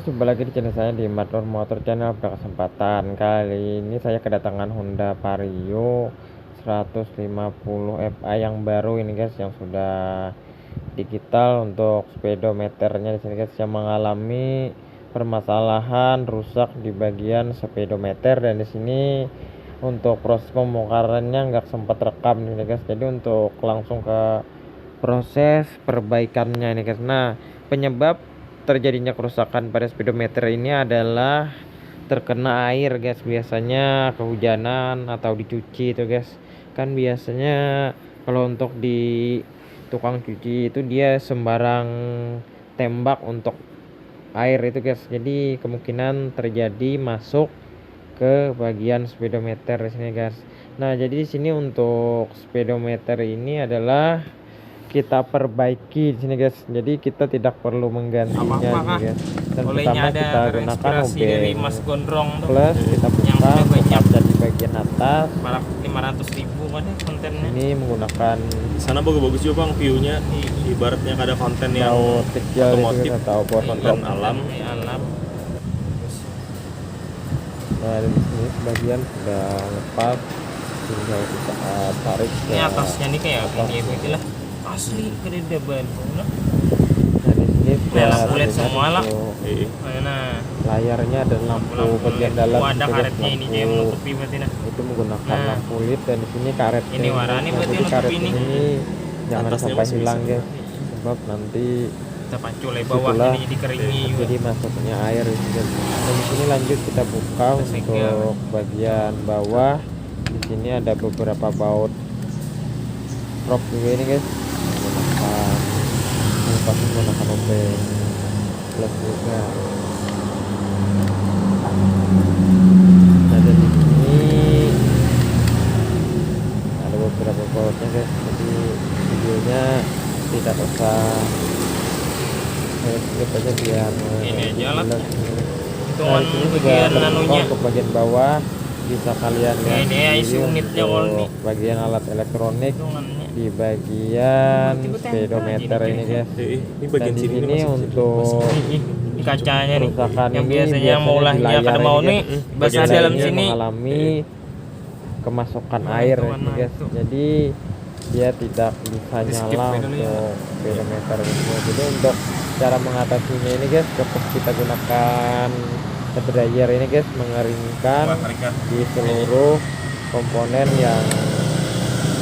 jumpa lagi di channel saya di Madlor Motor Channel. Pada kesempatan kali ini saya kedatangan Honda Vario 150 Fi yang baru ini guys, yang sudah digital. Untuk speedometernya di sini guys yang mengalami permasalahan rusak di bagian speedometer, dan di sini untuk proses pembongkarannya nggak sempat rekam nih guys. Jadi untuk langsung ke proses perbaikannya ini guys. Nah, penyebab terjadinya kerusakan pada speedometer ini adalah terkena air guys. Biasanya kehujanan atau dicuci itu guys, kan biasanya kalau untuk di tukang cuci itu dia sembarang tembak untuk air itu guys, jadi kemungkinan terjadi masuk ke bagian speedometer di sini guys. Nah, jadi di sini untuk speedometer ini adalah kita perbaiki di sini guys. Jadi kita tidak perlu menggantinya nih guys. Dan pertama kita gunakan dari Mas Gondrong tuh, plus kita buka kaca di bagian atas 500.000 kan ya kontennya. Ini menggunakan sana bagus-bagus juga bang, view-nya ibaratnya ada konten yang baut kecil otomotif atau konten alam. Nah, di sini sebagian sudah lepas, tinggal kita tarik ini atasnya nih kayak gini begitulah, asli kereda bantu. Nah, di sini sudah kulit semua lah. Nah, layarnya dan lampu bagian dalam ada karetnya ini yang menutupi berarti. Nah, itu menggunakan lampu LED, dan di sini karet ini warnanya berarti karet ini jangan sampai hilang guys, sebab nanti kita pacu le bawah ini dikeringi jadi masuknya air gitu. Dan di sini lanjut kita buka untuk bagian bawah. Di sini ada beberapa baut prop juga ini guys, menggunakan obeng plus juga. Nah, dan di sini ada beberapa bautnya guys, jadi videonya tidak usah skip aja biar ini aja lah. Nah, ini juga nanunya untuk bagian bawah bisa kalian lihat. Ini isi unitnya untuk bagian alat elektronik di bagian speedometer ini guys. Dan di sini untuk kacanya nih yang ini biasanya maulahnya kada mau nih basah dalam sini mengalami kemasukan air ini guys. Jadi dia tidak bisa nyala untuk speedometer ini. Jadi untuk cara mengatasinya ini guys, cukup kita gunakan dryer ini guys, mengeringkan di seluruh komponen yang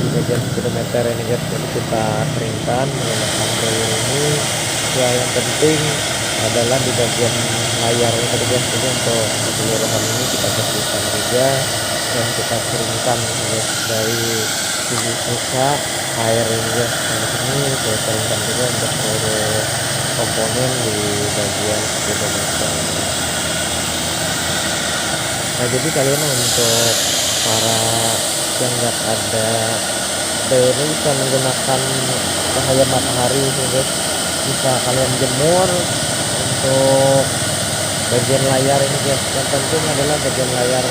di bagian speedometer ini guys. Jadi kita keringkan menggunakan dryer ini. Ya, yang penting adalah di bagian layar ini tadi guys. Jadi untuk keseluruhan ini kita bersihkan juga dan kita keringkan guys dari sisi sisa air ini guys. Nah, di sini saya keringkan juga untuk seluruh komponen di bagian speedometer. Nah, jadi kalian untuk para yang nggak ada ini bisa menggunakan cahaya matahari guys, bisa kalian jemur untuk bagian layar ini guys. Yang penting adalah bagian layar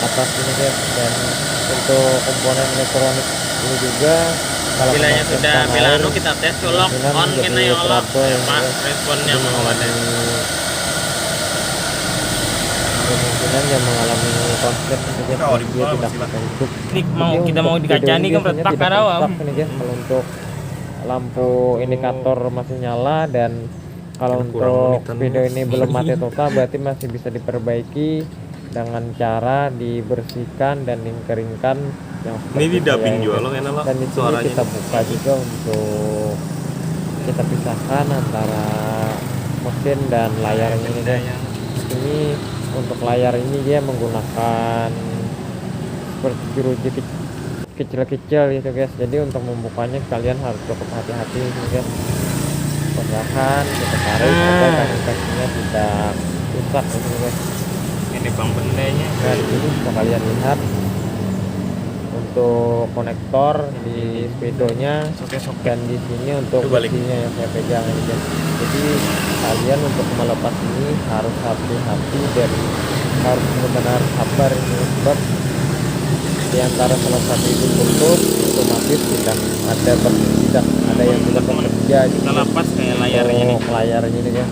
atas ini guys. Dan untuk komponen elektronik ini juga kalau bilanya sudah bilanu kita tes colok on kena ya Allah Pak, responnya mau ada kemungkinan yang mengalami konflik dia tidak hidup. Ini mau kita mau dikacani kan retak karawam ini guys. Kalau untuk lampu indikator masih nyala, dan kalau untuk video ini belum mati total berarti masih bisa diperbaiki dengan cara dibersihkan dan dikeringkan yang ini di dubbing juga loh enak loh. Dan di sini kita buka juga untuk kita pisahkan antara mesin dan layar ini guys. Ini untuk layar ini dia menggunakan seperti jeruji kecil-kecil gitu guys. Jadi untuk membukanya kalian harus cukup hati-hati guys. Perlahan kita tarik agar kaki-kakinya tidak rusak gitu guys. Ini bang bendanya. Nah, ini bisa kalian lihat untuk konektor di speedonya, dan di sini untuk besinya yang saya pegang ini guys. Jadi kalian untuk melepas ini harus hati-hati dan harus benar-benar sabar ini, sebab di antara salah satu itu putus otomatis tidak ada yang tidak bekerja. Kita lepas kayak layarnya nih. Layarnya ini guys.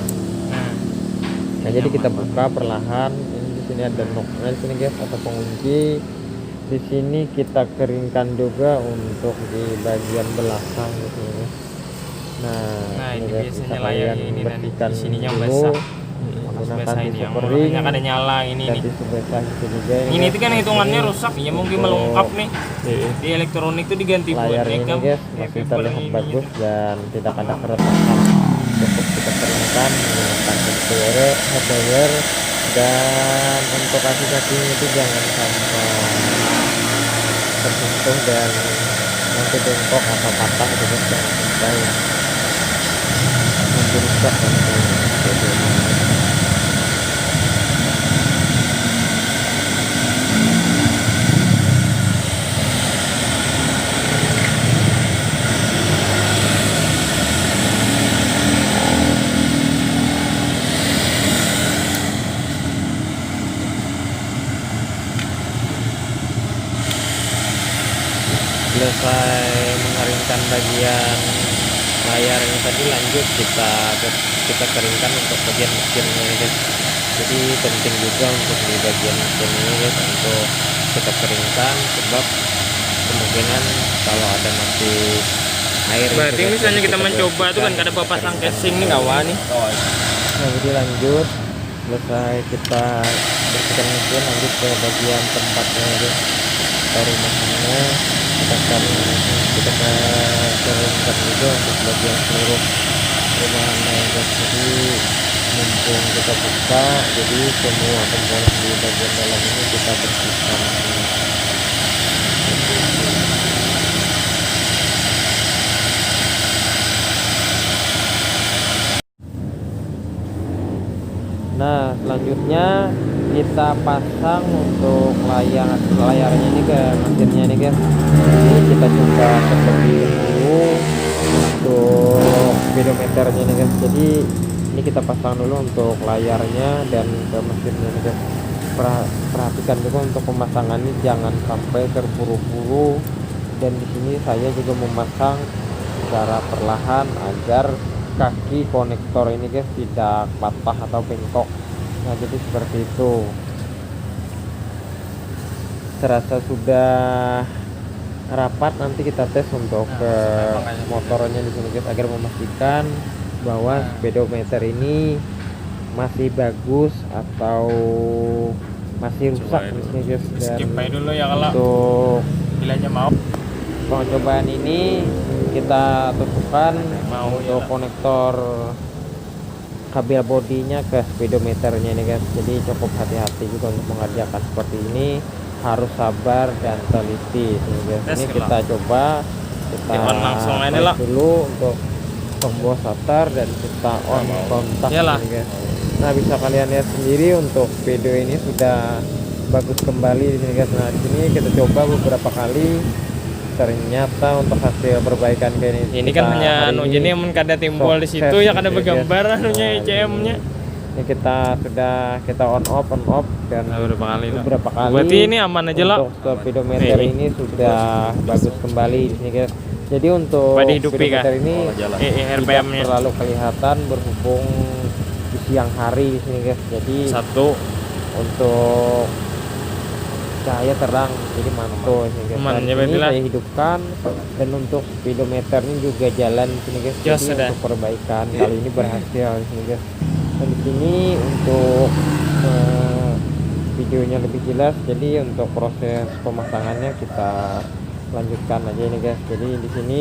Nah, jadi kita buka perlahan. Ini di sini ada noknya di sini guys atau pengunci. Di sini kita keringkan juga untuk di bagian belakang gitu ya. Nah, ini ini guys, biasanya bisa layar kalian ini nanti bersihkan di sininya dulu basah. menggunakan Basah ini tisu yang kering banyak ada nyala ini dan nih. tisu basah gitu juga Ini guys. itu kan hitungannya rusak ya, mungkin Untuk melengkap nih. Iya. Di elektronik itu diganti layarnya ini boneka, guys kayak masih fiber terlihat ini bagus gitu. dan tidak ada keretakan. Cukup kita keringkan menggunakan hardware dan untuk kaki-kaki itu jangan sampai tersentuh dan nanti bengkok atau patah gitu guys, jangan sampai nanti rusak nanti videonya. Selesai mengeringkan bagian layar ini tadi, lanjut kita keringkan untuk bagian mesinnya ini guys. Jadi penting juga untuk di bagian mesin ini guys untuk kita keringkan, sebab kemungkinan kalau ada masih air Berarti gitu, misalnya jadi kita mencoba itu kan kada bawa pasang casing nih kawan nih. Nah, jadi lanjut selesai kita bersihkan mesin, lanjut ke bagian tempatnya guys, atau rumahnya kita keringkan juga untuk bagian seluruh rumahannya guys. Jadi mumpung kita buka, jadi semua komponen di bagian dalam ini kita bersihkan. Nah, selanjutnya kita pasang untuk layarnya ini ke mesinnya nih guys. Jadi kita coba terlebih dulu untuk speedometernya nih guys. Jadi ini kita pasang dulu untuk layarnya dan ke mesinnya nih guys. Perhatikan juga untuk pemasangan ini jangan sampai terburu-buru, dan di sini saya juga memasang secara perlahan agar kaki konektor ini guys tidak patah atau bengkok. Nah, jadi seperti itu. Serasa sudah rapat, nanti kita tes untuk ke motornya di sini guys agar memastikan bahwa speedometer ini masih bagus atau masih rusak di sini guys. Dan Skip aja dulu ya kalau untuk bilanya mau. percobaan ini kita tusukkan Mau untuk ya. konektor kabel bodinya ke speedometernya ini guys. Jadi cukup hati-hati juga untuk mengerjakan seperti ini, harus sabar dan teliti ini guys. Tes Ini ke kita coba, kita on langsung aja press lah. dulu untuk tombol starter dan kita on kontak Iyalah. ini guys. Nah, bisa kalian lihat sendiri untuk video ini sudah bagus kembali di sini guys. Nah, di sini kita coba beberapa kali, ternyata untuk hasil perbaikan kayak Ini kan hanya anu jadi yang kada timbul di situ ya kada bergambar anunya ICM-nya. Ini kita on off dan Beberapa kali lah. beberapa kali. Berarti ini aman aja lah. Untuk speedometer ini sudah bagus kembali di sini guys. Jadi untuk Pada hidupi speedometer kah? ini tidak RPM-nya. terlalu kelihatan berhubung di siang hari di sini guys. Jadi Satu untuk cahaya terang, jadi mantul ini guys. Aman, Dan ya, ini berarti lah. saya hidupkan, dan untuk speedometer ini juga jalan di sini guys. Jos, Jadi sudah. untuk perbaikan kali ini berhasil di sini guys. Dan di sini untuk videonya lebih jelas, jadi untuk proses pemasangannya kita lanjutkan aja ini guys. Jadi di sini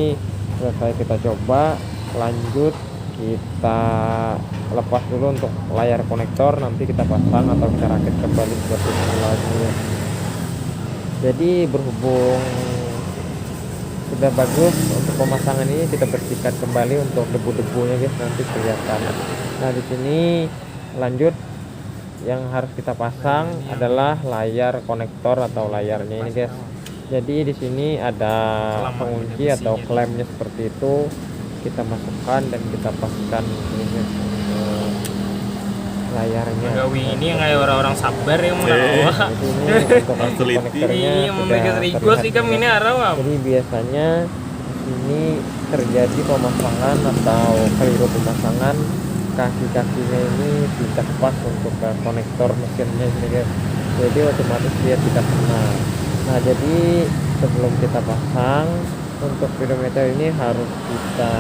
selesai kita coba, lanjut kita lepas dulu untuk layar konektor, nanti kita pasang atau kita rakit kembali seperti semula ini. Jadi berhubung sudah bagus untuk pemasangan ini, kita bersihkan kembali untuk debu-debunya guys, nanti kelihatan. Nah, di sini lanjut yang harus kita pasang adalah layar konektor atau layarnya ini guys. Jadi di sini ada pengunci atau klemnya seperti itu, kita masukkan dan kita paskan ini guys, layarnya. Gawi ini yang kayak orang-orang sabar yang mau Jadi ini untuk kunci Teliti. konektornya Ini sudah memiliki rigo sih terlihat. kam ini arah Jadi biasanya ini terjadi pemasangan atau keliru pemasangan kaki-kakinya ini tidak pas untuk ke konektor mesinnya ini guys, jadi otomatis dia tidak kena. Nah jadi sebelum kita pasang untuk speedometer ini harus kita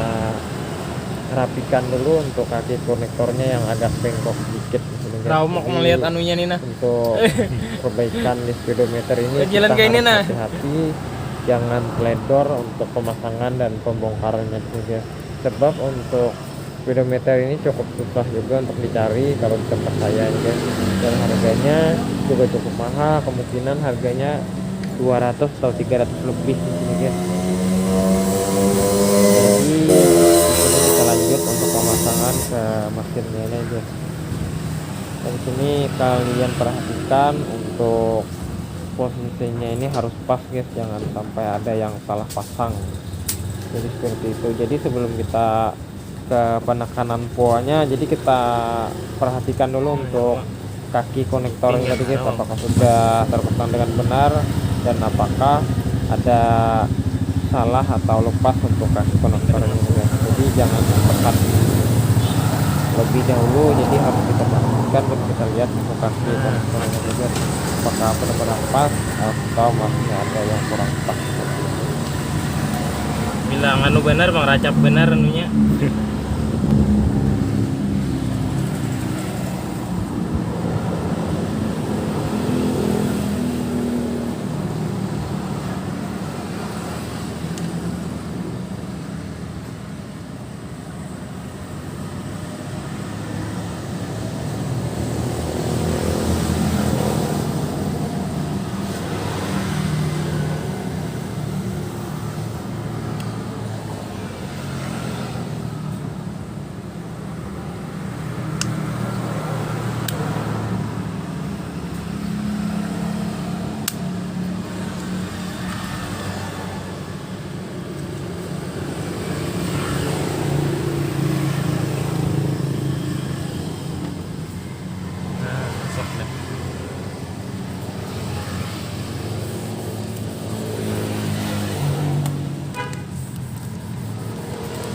rapikan dulu untuk kaki konektornya yang agak bengkok sedikit di sini, guys. Tahu mau Jadi, ngeliat anunya nih nah. untuk perbaikan di speedometer ini Jalan kita kayak ini, harus nah. hati-hati jangan teledor untuk pemasangan dan pembongkarannya juga, sebab untuk speedometer ini cukup susah juga untuk dicari kalau di tempat saya ini guys, dan harganya juga cukup mahal, kemungkinan harganya 200 atau 300 lebih di sini guys. Jadi ini kita lanjut untuk pemasangan ke mesinnya ini guys. Dan di sini kalian perhatikan untuk posisinya ini harus pas guys, jangan sampai ada yang salah pasang. Jadi seperti itu. Jadi sebelum kita ke penekanan poanya, jadi kita perhatikan dulu untuk kaki konektornya tadi guys, apakah sudah terpasang dengan benar dan apakah ada salah atau lepas untuk kaki konektornya guys. Jadi jangan tekan lebih dahulu, jadi harus kita pastikan dan kita lihat untuk kaki konektornya juga apakah benar-benar pas atau masih ada yang kurang pas. Bilang anu benar bang, racap benar anunya.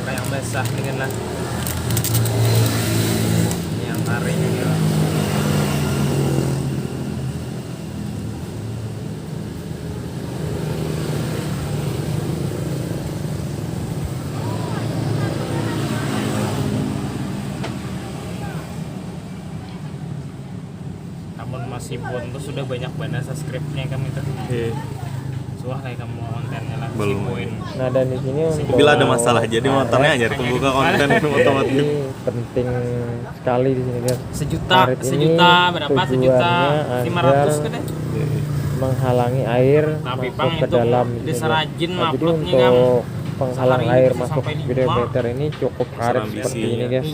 Kayak basah dengan lah yang tarik gitu. Namun masih pun tuh sudah banyak banget subscribe-nya kami tuh. Suah kayak kamu kontennya lah Belum. poin. Nah dan di sini untuk Bila ada masalah jadi motornya aja kebuka konten otomatis. ini penting sekali di sini guys. Sejuta berapa? Sejuta 500 kan deh. Menghalangi air Tapi masuk Bang ke itu dalam di sini, diserajin guys. Nah, jadi uploadnya, untuk penghalang Sehari air bisa masuk sampai 5. speedometer ini cukup karet Ambisi, seperti ini ya. guys.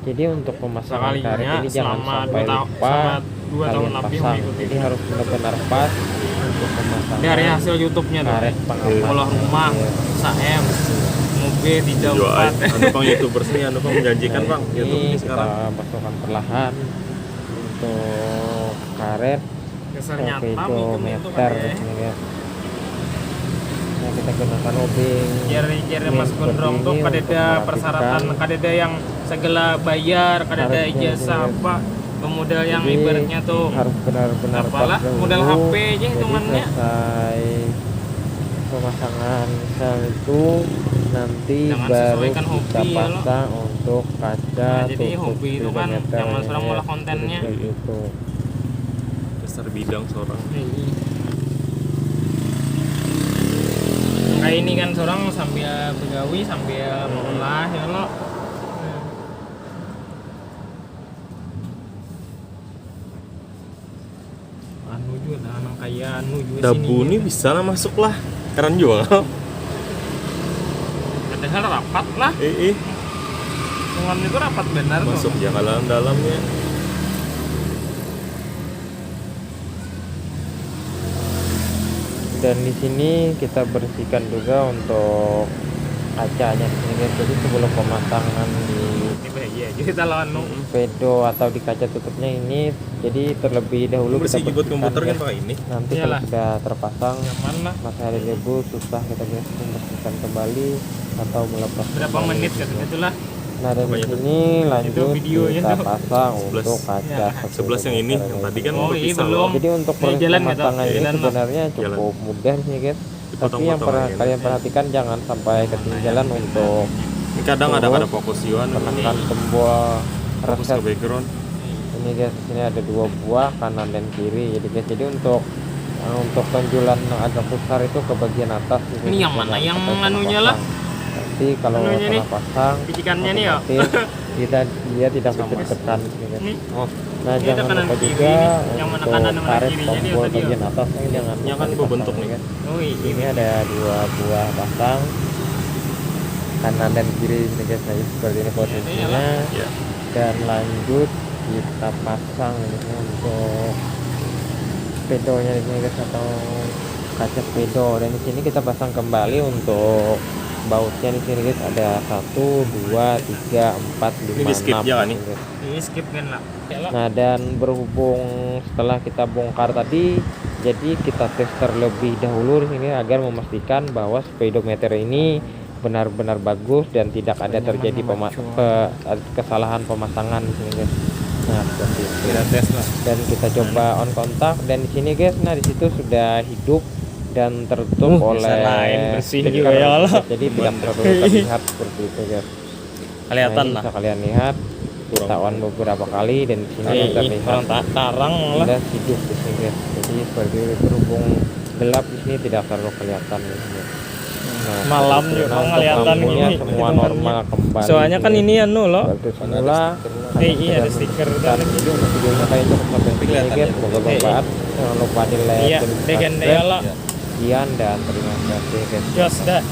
Jadi untuk pemasangan karet Sekalinya ini jangan selama sampai 2 tahun, lupa selama 2 tahun kalian lebih pasang. mengikuti. Jadi harus benar-benar pas untuk pemasangan Dari hasil YouTube-nya tuh. karet pengaman. Pola rumah, Iya. SAM, mobil 34. Jual. Anu Bang YouTubers nih, anu Bang menjanjikan Bang Nah, YouTube ini ini kita sekarang. masukkan perlahan untuk karet Geser ke nyata speedometer di sini guys. Nah kita gunakan obeng Jari-jari Min Mas Gondrong seperti tuh ini kadeda untuk persyaratan, merapikan kadeda yang segala bayar, kadeda karetnya di ijazah sini, apa, modal yang Jadi, ibaratnya tuh harus benar-benar apalah, pas dahulu. modal HP aja Jadi hitungannya. selesai pemasangan sel itu nanti Jangan baru sesuaikan kita hobi, ya, lo. pasang untuk kaca Nah, jadi tutup hobi itu kan speedometer jangan seorang ya. ngolah kontennya. Jadi kayak gitu. Dasar bidang seorang. Kayak ini kan seorang sambil begawi sambil mengolah ya lo. Anu juga ada anak kaya anu juga Dabu sini. ini bisa lah masuk lah. Keren jual. Padahal rapat lah. Dengan itu rapat benar Masuk tuh. ya ke dalamnya. Dan di sini kita bersihkan juga untuk kacanya di sini guys. Jadi sebelum pemasangan di Iya, jadi kita lawan anu. pedo atau di kaca tutupnya ini, jadi terlebih dahulu kita Bersih buat bersihkan komputer kan guys. pakai ini. Nanti kalau Iyalah. sudah terpasang Nyaman lah. masih ada debu, susah kita guys membersihkan kembali atau melepas Berapa kembali menit gitu. kan itulah. Nah dari Apanya tuh? sini lanjut videonya kita tuh. pasang 11. untuk kaca Ya, 11 yang ini, yang tadi kan Oh, iya, berpisah belum. loh. Jadi untuk Ini proses jalan nggak tuh? pemasangan ini Jalan, Mas. sebenarnya cukup mudah sih guys. Tapi yang pernah Dipotong-potong kalian aja. perhatikan jangan sampai ketinggalan untuk Ini kadang ada fokus Yuan menekan tombol fokus ke reset. background. Ini guys, di sini ada 2 buah kanan dan kiri. Jadi guys, jadi untuk tonjolan yang agak besar itu ke bagian atas. Gitu. Ini yang mana? Jangan Yang sampai anunya salah lah? pasang. Nanti kalau Anunya nih? salah pasang, Picikannya nih ya? otomatis dia tidak bisa ditekan. Gitu, guys. Ini Oh, Nah Ini ada jangan kanan lupa kiri juga nih. Yang mana untuk kanan, mana karet kirinya nih, tombol tadi ya? bagian atas ini jangan Yang kan lupa berbentuk dipasang, nih. guys. oh Ini ini ada 2 buah pasang kanan dan kiri ini guys. Nah, seperti ini posisinya. ya. Dan lanjut kita pasang ini untuk pedonya di sini guys, atau kaca pedo. Dan di sini kita pasang kembali untuk bautnya di sini guys, ada 1 2 3 4 5 Ini di skip 6 ya, nih? guys. ini skip kan lah. Nah dan berhubung setelah kita bongkar tadi, jadi kita tes terlebih dahulu di sini agar memastikan bahwa speedometer ini benar-benar bagus dan tidak ada terjadi kesalahan pemasangan di sini guys. Nah seperti itu. Kita tes lah. Dan kita coba on kontak, dan di sini guys, nah di situ sudah hidup dan tertutup oleh lain bersih stiker, juga ya Allah. jadi tidak perlu terlihat seperti itu guys. Kelihatan Nah, ini lah. bisa kalian lihat kita on beberapa kali, dan di sini terlihat Orang tarang lah. sudah hidup di sini guys. Jadi seperti itu, berhubung gelap di sini tidak terlalu kelihatan di sini. Nah, Malam seperti itu. juga Untuk kelihatan lampunya ini, semua hitungannya. normal kembali. Soalnya kan guys. ini anu loh. Seperti semula. Iya, ada stiker dan jadi untuk videonya kayak cukup sampai sini guys. Semoga bermanfaat. Jangan lupa di like Iya, dan degen subscribe. lah. Sekian dan terima kasih guys. Jos dah.